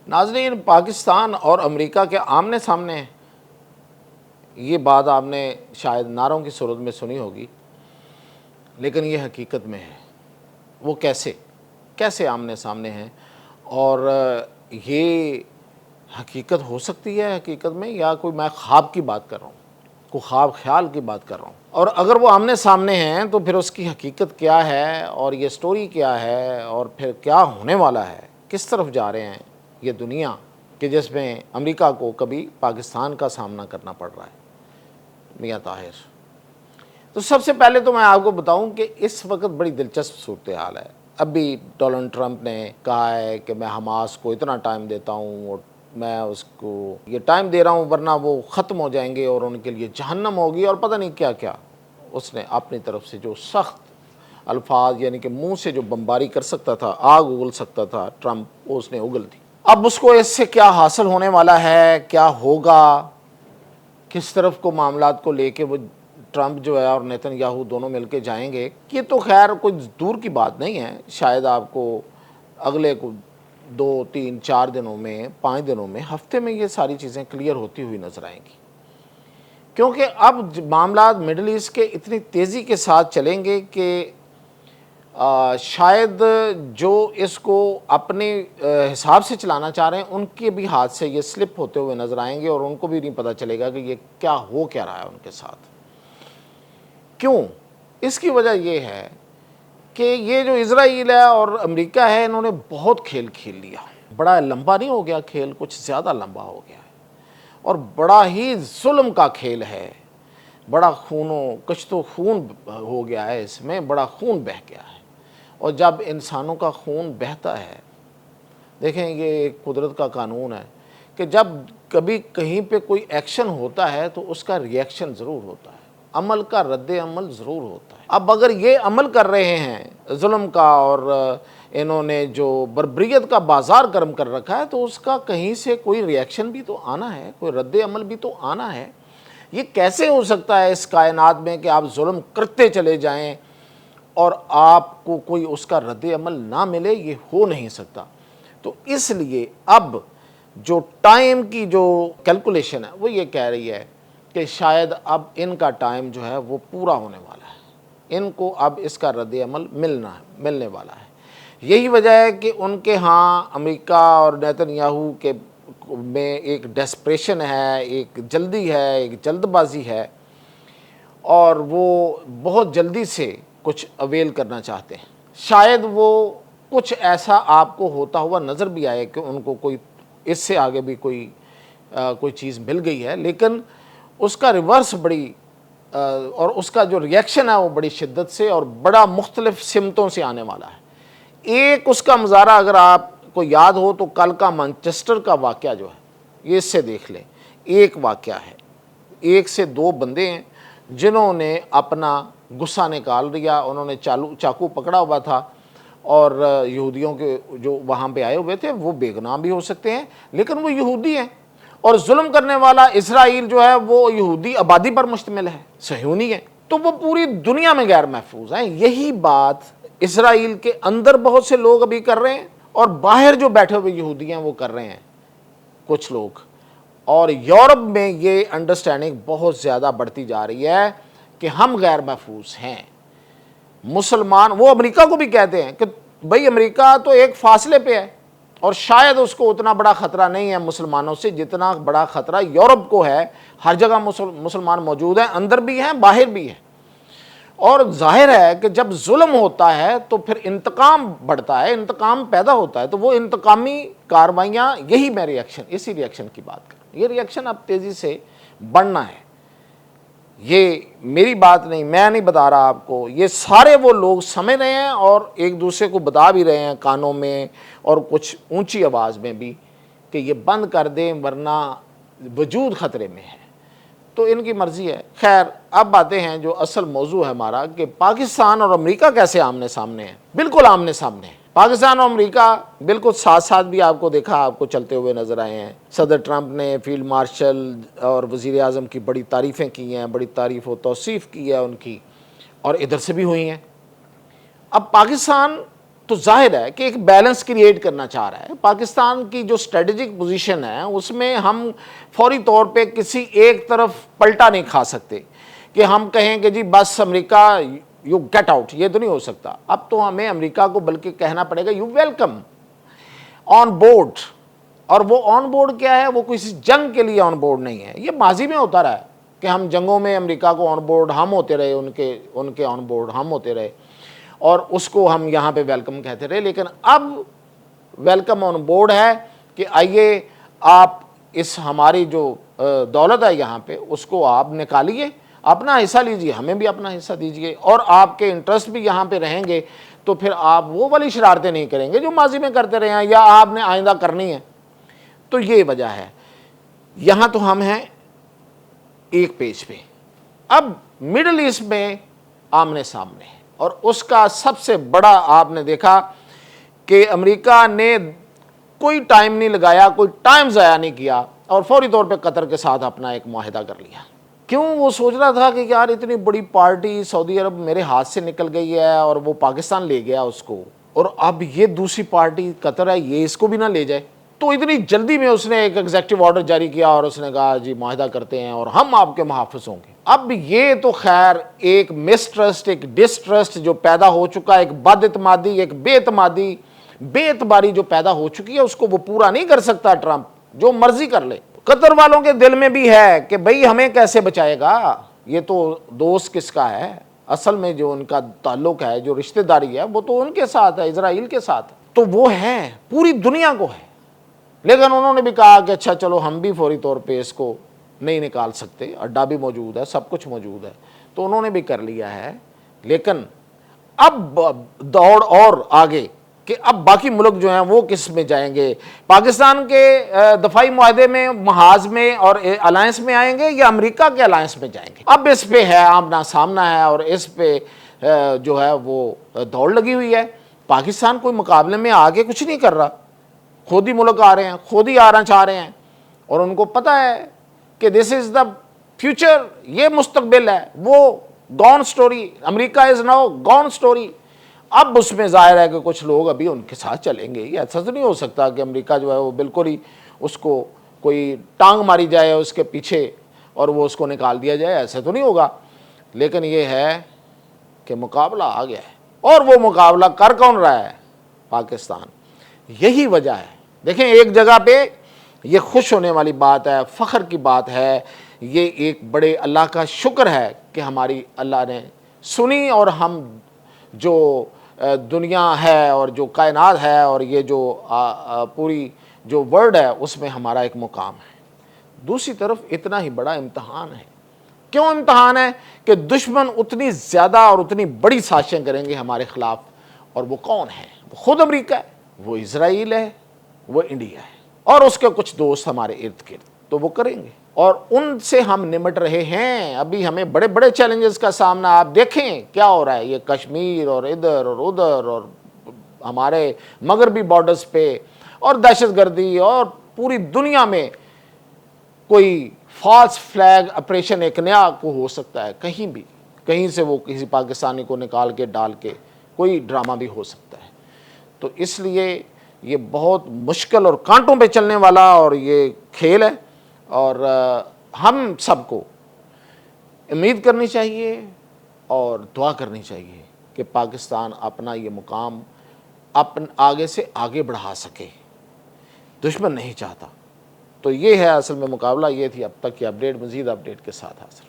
ناظرین، پاکستان اور امریکہ کے آمنے سامنے ہیں، یہ بات آپ نے شاید نعروں کی صورت میں سنی ہوگی، لیکن یہ حقیقت میں ہے۔ وہ کیسے آمنے سامنے ہیں، اور یہ حقیقت ہو سکتی ہے حقیقت میں، یا کوئی میں خواب کی بات کر رہا ہوں، کوئی خواب خیال کی بات کر رہا ہوں؟ اور اگر وہ آمنے سامنے ہیں تو پھر اس کی حقیقت کیا ہے، اور یہ سٹوری کیا ہے، اور پھر کیا ہونے والا ہے، کس طرف جا رہے ہیں یہ دنیا کہ جس میں امریکہ کو کبھی پاکستان کا سامنا کرنا پڑ رہا ہے؟ میاں طاہر، تو سب سے پہلے تو میں آپ کو بتاؤں کہ اس وقت بڑی دلچسپ صورتحال ہے۔ ابھی ڈونلڈ ٹرمپ نے کہا ہے کہ میں حماس کو اتنا ٹائم دیتا ہوں، اور میں اس کو یہ ٹائم دے رہا ہوں ورنہ وہ ختم ہو جائیں گے اور ان کے لیے جہنم ہوگی، اور پتہ نہیں کیا کیا اس نے اپنی طرف سے جو سخت الفاظ، یعنی کہ منہ سے جو بمباری کر سکتا تھا، آگ اگل سکتا تھا ٹرمپ، وہ اس نے اگل دی۔ اب اس کو اس سے کیا حاصل ہونے والا ہے، کیا ہوگا، کس طرف کو معاملات کو لے کے وہ ٹرمپ جو ہے اور نیتن یاہو دونوں مل کے جائیں گے، یہ تو خیر کوئی دور کی بات نہیں ہے۔ شاید آپ کو اگلے کو 2 3 4 دنوں میں، 5 دنوں میں، ہفتے میں یہ ساری چیزیں کلیئر ہوتی ہوئی نظر آئیں گی، کیونکہ اب معاملات مڈل ایسٹ کے اتنی تیزی کے ساتھ چلیں گے کہ شاید جو اس کو اپنے حساب سے چلانا چاہ رہے ہیں ان کے بھی ہاتھ سے یہ سلپ ہوتے ہوئے نظر آئیں گے، اور ان کو بھی نہیں پتہ چلے گا کہ یہ کیا رہا ہے ان کے ساتھ۔ کیوں؟ اس کی وجہ یہ ہے کہ یہ جو اسرائیل ہے اور امریکہ ہے، انہوں نے بہت کھیل کھیل لیا۔ بڑا لمبا نہیں ہو گیا کھیل، کچھ زیادہ لمبا ہو گیا ہے، اور بڑا ہی ظلم کا کھیل ہے، بڑا کشت و خون ہو گیا ہے، اس میں بڑا خون بہہ گیا ہے۔ اور جب انسانوں کا خون بہتا ہے، دیکھیں یہ ایک قدرت کا قانون ہے کہ جب کبھی کہیں پہ کوئی ایکشن ہوتا ہے تو اس کا ری ایکشن ضرور ہوتا ہے، عمل کا رد عمل ضرور ہوتا ہے۔ اب اگر یہ عمل کر رہے ہیں ظلم کا، اور انہوں نے جو بربریت کا بازار گرم کر رکھا ہے، تو اس کا کہیں سے کوئی ری ایکشن بھی تو آنا ہے، کوئی رد عمل بھی تو آنا ہے۔ یہ کیسے ہو سکتا ہے اس کائنات میں کہ آپ ظلم کرتے چلے جائیں اور آپ کو کوئی اس کا رد عمل نہ ملے؟ یہ ہو نہیں سکتا۔ تو اس لیے اب جو ٹائم کی جو کیلکولیشن ہے وہ یہ کہہ رہی ہے کہ شاید اب ان کا ٹائم جو ہے وہ پورا ہونے والا ہے، ان کو اب اس کا رد عمل ملنے والا ہے۔ یہی وجہ ہے کہ ان کے ہاں امریکہ اور نیتن یاہو کے میں ایک ڈیسپریشن ہے، ایک جلدی ہے، ایک جلد بازی ہے، اور وہ بہت جلدی سے کچھ اویل کرنا چاہتے ہیں۔ شاید وہ کچھ ایسا آپ کو ہوتا ہوا نظر بھی آئے کہ ان کو کوئی اس سے آگے بھی کوئی چیز مل گئی ہے، لیکن اس کا ریورس اور اس کا جو ری ایکشن ہے وہ بڑی شدت سے اور بڑا مختلف سمتوں سے آنے والا ہے۔ ایک اس کا مظاہرہ اگر آپ کو یاد ہو تو کل کا مانچسٹر کا واقعہ جو ہے، یہ اس سے دیکھ لیں۔ ایک واقعہ ہے، 1 سے 2 بندے ہیں جنہوں نے اپنا غصہ نکال دیا، انہوں نے چاقو پکڑا ہوا تھا، اور یہودیوں کے جو وہاں پہ آئے ہوئے تھے وہ بے گناہ بھی ہو سکتے ہیں، لیکن وہ یہودی ہیں، اور ظلم کرنے والا اسرائیل جو ہے وہ یہودی آبادی پر مشتمل ہے، صہیونی ہے، تو وہ پوری دنیا میں غیر محفوظ ہیں۔ یہی بات اسرائیل کے اندر بہت سے لوگ ابھی کر رہے ہیں، اور باہر جو بیٹھے ہوئے یہودی ہیں وہ کر رہے ہیں کچھ لوگ، اور یورپ میں یہ انڈرسٹینڈنگ بہت زیادہ بڑھتی جا رہی ہے کہ ہم غیر محفوظ ہیں۔ مسلمان وہ امریکہ کو بھی کہتے ہیں کہ بھئی امریکہ تو ایک فاصلے پہ ہے، اور شاید اس کو اتنا بڑا خطرہ نہیں ہے مسلمانوں سے جتنا بڑا خطرہ یورپ کو ہے۔ ہر جگہ مسلمان موجود ہیں، اندر بھی ہیں، باہر بھی ہیں، اور ظاہر ہے کہ جب ظلم ہوتا ہے تو پھر انتقام بڑھتا ہے، انتقام پیدا ہوتا ہے، تو وہ انتقامی کارروائیاں، یہی میں اسی ری ایکشن کی بات کروں۔ یہ ری ایکشن اب تیزی سے بڑھنا ہے، یہ میری بات نہیں، میں نہیں بتا رہا آپ کو، یہ سارے وہ لوگ سمجھ رہے ہیں اور ایک دوسرے کو بتا بھی رہے ہیں کانوں میں اور کچھ اونچی آواز میں بھی کہ یہ بند کر دیں ورنہ وجود خطرے میں ہے۔ تو ان کی مرضی ہے۔ خیر، اب آتے ہیں جو اصل موضوع ہے ہمارا، کہ پاکستان اور امریکہ کیسے آمنے سامنے ہیں۔ بالکل آمنے سامنے ہیں پاکستان اور امریکہ، بالکل ساتھ ساتھ بھی آپ کو دیکھا، آپ کو چلتے ہوئے نظر آئے ہیں۔ صدر ٹرمپ نے فیلڈ مارشل اور وزیر اعظم کی بڑی تعریفیں کی ہیں، بڑی تعریف و توصیف کی ہے ان کی، اور ادھر سے بھی ہوئی ہیں۔ اب پاکستان تو ظاہر ہے کہ ایک بیلنس کریٹ کرنا چاہ رہا ہے۔ پاکستان کی جو اسٹریٹجک پوزیشن ہے اس میں ہم فوری طور پہ کسی ایک طرف پلٹا نہیں کھا سکتے کہ ہم کہیں کہ جی بس امریکہ یو گیٹ آؤٹ، یہ تو نہیں ہو سکتا۔ اب تو ہمیں امریکہ کو بلکہ کہنا پڑے گا یو ویلکم آن بورڈ، اور وہ آن بورڈ کیا ہے؟ وہ کسی جنگ کے لیے آن بورڈ نہیں ہے۔ یہ ماضی میں ہوتا رہا ہے کہ ہم جنگوں میں امریکہ کو آن بورڈ ہم ہوتے رہے، ان کے آن بورڈ ہم ہوتے رہے، اور اس کو ہم یہاں پہ ویلکم کہتے رہے۔ لیکن اب ویلکم آن بورڈ ہے کہ آئیے آپ اس ہماری جو دولت ہے یہاں پہ اس کو آپ نکالیے، اپنا حصہ لیجئے، ہمیں بھی اپنا حصہ دیجئے، اور آپ کے انٹرسٹ بھی یہاں پہ رہیں گے، تو پھر آپ وہ والی شرارتیں نہیں کریں گے جو ماضی میں کرتے رہے ہیں یا آپ نے آئندہ کرنی ہے۔ تو یہ وجہ ہے۔ یہاں تو ہم ہیں ایک پیج پہ، اب مڈل ایسٹ میں آمنے سامنے ہے، اور اس کا سب سے بڑا آپ نے دیکھا کہ امریکہ نے کوئی ٹائم نہیں لگایا، کوئی ٹائم ضائع نہیں کیا، اور فوری طور پہ قطر کے ساتھ اپنا ایک معاہدہ کر لیا۔ کیوں؟ وہ سوچ رہا تھا کہ یار اتنی بڑی پارٹی سعودی عرب میرے ہاتھ سے نکل گئی ہے اور وہ پاکستان لے گیا اس کو، اور اب یہ دوسری پارٹی قطر ہے، یہ اس کو بھی نہ لے جائے۔ تو اتنی جلدی میں اس نے ایک ایگزیکٹو آرڈر جاری کیا اور اس نے کہا جی معاہدہ کرتے ہیں اور ہم آپ کے محافظ ہوں گے۔ اب یہ تو خیر ایک مسٹرسٹ، ایک ڈسٹرسٹ جو پیدا ہو چکا ہے، ایک بد اعتمادی، ایک بے اعتمادی، بے اعتباری جو پیدا ہو چکی ہے، اس کو وہ پورا نہیں کر سکتا ٹرمپ، جو مرضی کر لے۔ قطر والوں کے دل میں بھی ہے کہ بھئی ہمیں کیسے بچائے گا، یہ تو دوست کس کا ہے؟ اصل میں جو ان کا تعلق ہے، جو رشتہ داری ہے، وہ تو ان کے ساتھ ہے، اسرائیل کے ساتھ، تو وہ ہے پوری دنیا کو ہے۔ لیکن انہوں نے بھی کہا کہ اچھا چلو ہم بھی فوری طور پہ اس کو نہیں نکال سکتے، اڈا بھی موجود ہے، سب کچھ موجود ہے، تو انہوں نے بھی کر لیا ہے۔ لیکن اب دوڑ اور آگے کہ اب باقی ملک جو ہیں وہ کس میں جائیں گے، پاکستان کے دفاعی معاہدے میں، محاذ میں اور الائنس میں آئیں گے یا امریکہ کے الائنس میں جائیں گے؟ اب اس پہ ہے آمنا سامنا ہے، اور اس پہ جو ہے وہ دوڑ لگی ہوئی ہے۔ پاکستان کوئی مقابلے میں آگے کچھ نہیں کر رہا، خود ہی ملک آ رہے ہیں، خود ہی آنا چاہ رہے ہیں، اور ان کو پتہ ہے کہ دس از دا فیوچر، یہ مستقبل ہے، وہ gone story, America is now gone story. اب اس میں ظاہر ہے کہ کچھ لوگ ابھی ان کے ساتھ چلیں گے، یہ ایسا تو نہیں ہو سکتا کہ امریکہ جو ہے وہ بالکل ہی اس کو کوئی ٹانگ ماری جائے اس کے پیچھے اور وہ اس کو نکال دیا جائے، ایسا تو نہیں ہوگا۔ لیکن یہ ہے کہ مقابلہ آ گیا ہے، اور وہ مقابلہ کر کون رہا ہے؟ پاکستان۔ یہی وجہ ہے، دیکھیں ایک جگہ پہ یہ خوش ہونے والی بات ہے، فخر کی بات ہے، یہ ایک بڑے اللہ کا شکر ہے کہ ہماری اللہ نے سنی، اور ہم جو دنیا ہے اور جو کائنات ہے اور یہ جو پوری جو ورلڈ ہے اس میں ہمارا ایک مقام ہے۔ دوسری طرف اتنا ہی بڑا امتحان ہے۔ کیوں امتحان ہے؟ کہ دشمن اتنی زیادہ اور اتنی بڑی سازشیں کریں گے ہمارے خلاف، اور وہ کون ہے؟ وہ خود امریکہ ہے، وہ اسرائیل ہے، وہ انڈیا ہے، اور اس کے کچھ دوست ہمارے ارد گرد، تو وہ کریں گے، اور ان سے ہم نمٹ رہے ہیں۔ ابھی ہمیں بڑے بڑے چیلنجز کا سامنا، آپ دیکھیں کیا ہو رہا ہے، یہ کشمیر اور ادھر اور ادھر اور ہمارے مغربی بارڈرز پہ، اور دہشت گردی، اور پوری دنیا میں کوئی فالس فلیگ آپریشن ایک نیا کو ہو سکتا ہے، کہیں بھی، کہیں سے وہ کسی پاکستانی کو نکال کے ڈال کے کوئی ڈرامہ بھی ہو سکتا ہے۔ تو اس لیے یہ بہت مشکل اور کانٹوں پہ چلنے والا اور یہ کھیل ہے، اور ہم سب کو امید کرنی چاہیے اور دعا کرنی چاہیے کہ پاکستان اپنا یہ مقام آگے سے آگے بڑھا سکے۔ دشمن نہیں چاہتا۔ تو یہ ہے اصل میں مقابلہ، یہ تھی اب تک کی اپڈیٹ، مزید اپڈیٹ کے ساتھ حاضر۔